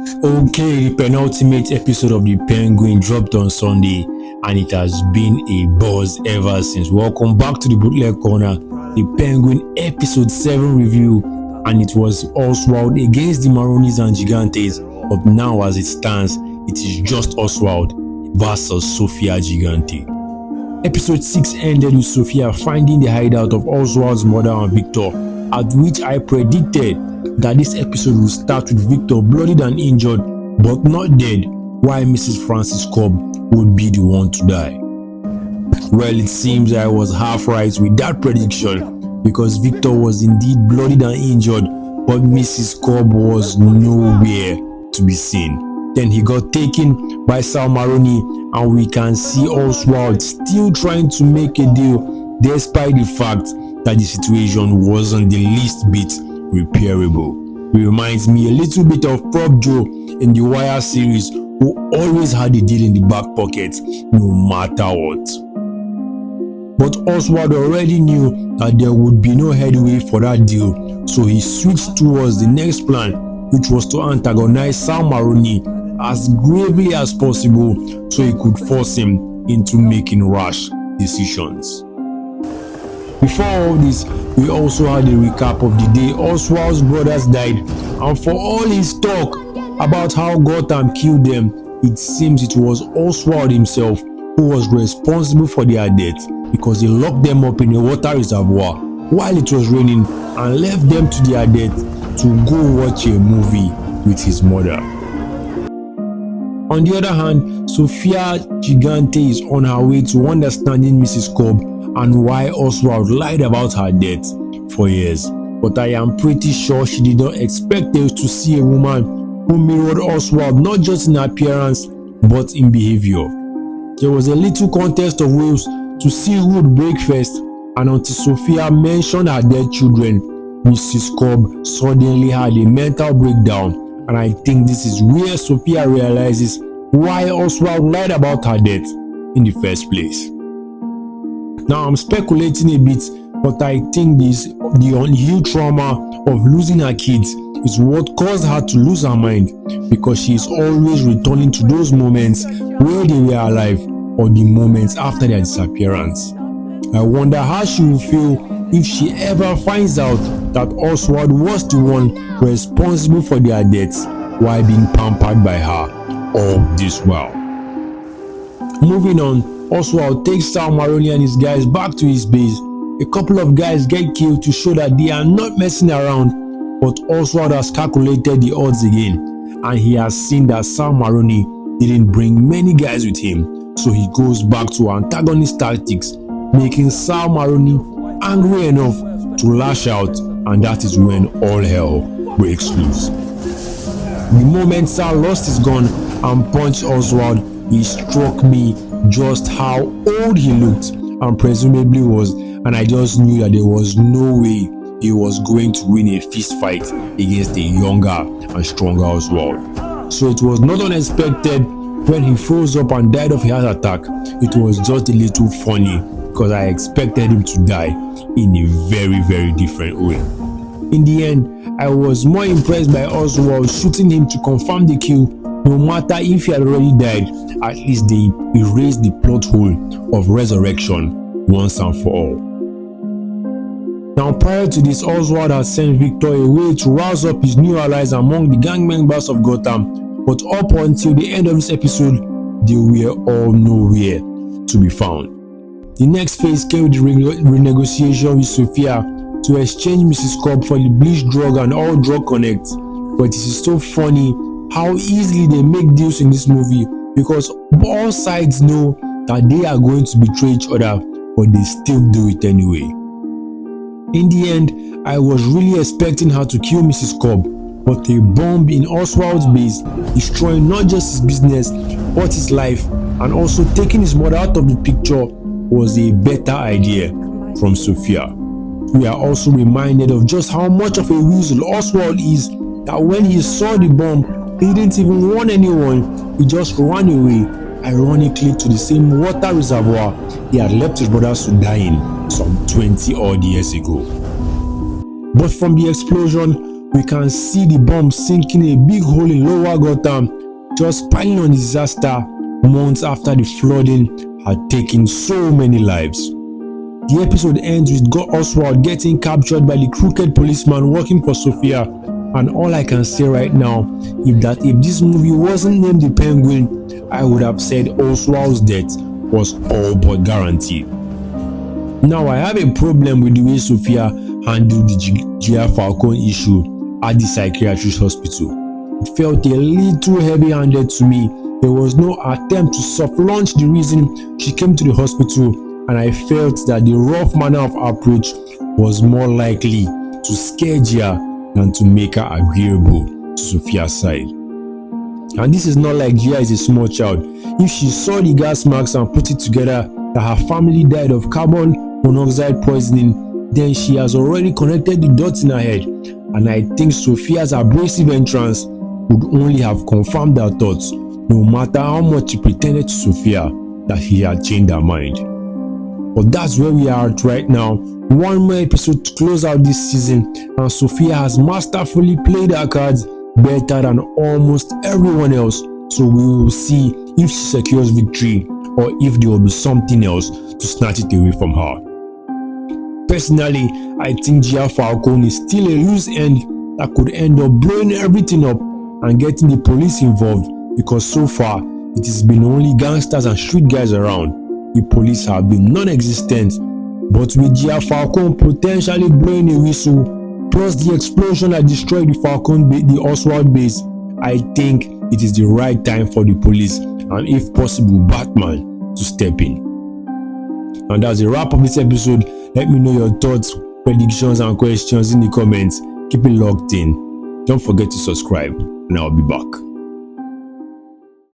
Okay, the penultimate episode of The Penguin dropped on Sunday, and it has been a buzz ever since. Welcome back to the Bootleg Corner, The Penguin episode 7 review, and it was Oswald against the Maronis and Gigantes, but now as it stands, it is just Oswald versus Sofia Gigante. Episode 6 ended with Sofia finding the hideout of Oswald's mother and Victor, at which I predicted that this episode will start with Victor bloodied and injured but not dead, while Mrs. Francis Cobb would be the one to die. Well, it seems I was half right with that prediction, because Victor was indeed bloodied and injured, but Mrs. Cobb was nowhere to be seen. Then he got taken by Sal Maroni, and we can see Oswald still trying to make a deal despite the fact that the situation wasn't the least bit repairable. It reminds me a little bit of Prop Joe in the Wire series, who always had a deal in the back pocket no matter what. But Oswald already knew that there would be no headway for that deal, so he switched towards the next plan, which was to antagonize Sal Maroni as gravely as possible so he could force him into making rash decisions. Before all this, we also had a recap of the day Oswald's brothers died, and for all his talk about how Gotham killed them, it seems it was Oswald himself who was responsible for their death, because he locked them up in a water reservoir while it was raining and left them to their death to go watch a movie with his mother. On the other hand, Sofia Gigante is on her way to understanding Mrs. Cobb and why Oswald lied about her death for years. But I am pretty sure she did not expect us to see a woman who mirrored Oswald not just in appearance but in behavior. There was a little contest of wills to see who would break first, and until Sofia mentioned her dead children, Mrs. Cobb suddenly had a mental breakdown, and I think this is where Sofia realizes why Oswald lied about her death in the first place. Now I'm speculating a bit, but I think the unhealed trauma of losing her kids is what caused her to lose her mind, because she is always returning to those moments where they were alive or the moments after their disappearance. I wonder how she will feel if she ever finds out that Oswald was the one responsible for their deaths while being pampered by her all this while. Moving on, Oswald takes Sal Maroni and his guys back to his base. A couple of guys get killed to show that they are not messing around, but Oswald has calculated the odds again, and he has seen that Sal Maroni didn't bring many guys with him, so he goes back to antagonist tactics, making Sal Maroni angry enough to lash out, and that is when all hell breaks loose. The moment Sal lost his gun and punched Oswald, he struck me just how old he looked and presumably was, and I just knew that there was no way he was going to win a fist fight against a younger and stronger Oswald. So it was not unexpected when he froze up and died of a heart attack. It was just a little funny, because I expected him to die in a very, very different way. In the end, I was more impressed by Oswald shooting him to confirm the kill. No matter if he had already died, at least they erased the plot hole of resurrection once and for all. Now, prior to this, Oswald had sent Victor away to rouse up his new allies among the gang members of Gotham, but up until the end of this episode, they were all nowhere to be found. The next phase came with the renegotiation with Sofia to exchange Mrs. Cobb for the bleach drug and all drug connect. But it is so funny how easily they make deals in this movie, because all sides know that they are going to betray each other, but they still do it anyway. In the end, I was really expecting her to kill Mrs. Cobb, but a bomb in Oswald's base, destroying not just his business but his life, and also taking his mother out of the picture, was a better idea from Sofia. We are also reminded of just how much of a weasel Oswald is, that when he saw the bomb, he didn't even warn anyone, he just ran away, ironically to the same water reservoir he had left his brothers to die in some 20 odd years ago. But from the explosion, we can see the bomb sinking a big hole in Lower Gotham, just piling on disaster months after the flooding had taken so many lives. The episode ends with Oswald getting captured by the crooked policeman working for Sofia, and all I can say right now is that if this movie wasn't named The Penguin, I would have said Oswald's death was all but guaranteed. Now, I have a problem with the way Sofia handled the Gia Falcone issue at the psychiatrist hospital. It felt a little heavy-handed to me. There was no attempt to soft launch the reason she came to the hospital, and I felt that the rough manner of approach was more likely to scare Gia than to make her agreeable to Sofia's side. And this is not like Gia is a small child. If she saw the gas marks and put it together that her family died of carbon monoxide poisoning, then she has already connected the dots in her head, and I think Sofia's abrasive entrance would only have confirmed her thoughts, no matter how much he pretended to Sofia that he had changed her mind. But that's where we are at right now. One more episode to close out this season, and Sofia has masterfully played her cards better than almost everyone else, so we will see if she secures victory or if there will be something else to snatch it away from her. Personally, I think Gia Falcone is still a loose end that could end up blowing everything up and getting the police involved, because so far it has been only gangsters and street guys around. The police have been non-existent, but with Gia Falcone potentially blowing a whistle, plus the explosion that destroyed the Oswald base, I think it is the right time for the police and, if possible, Batman to step in. And that's a wrap of this episode. Let me know your thoughts, predictions, and questions in the comments. Keep it locked in. Don't forget to subscribe, and I'll be back.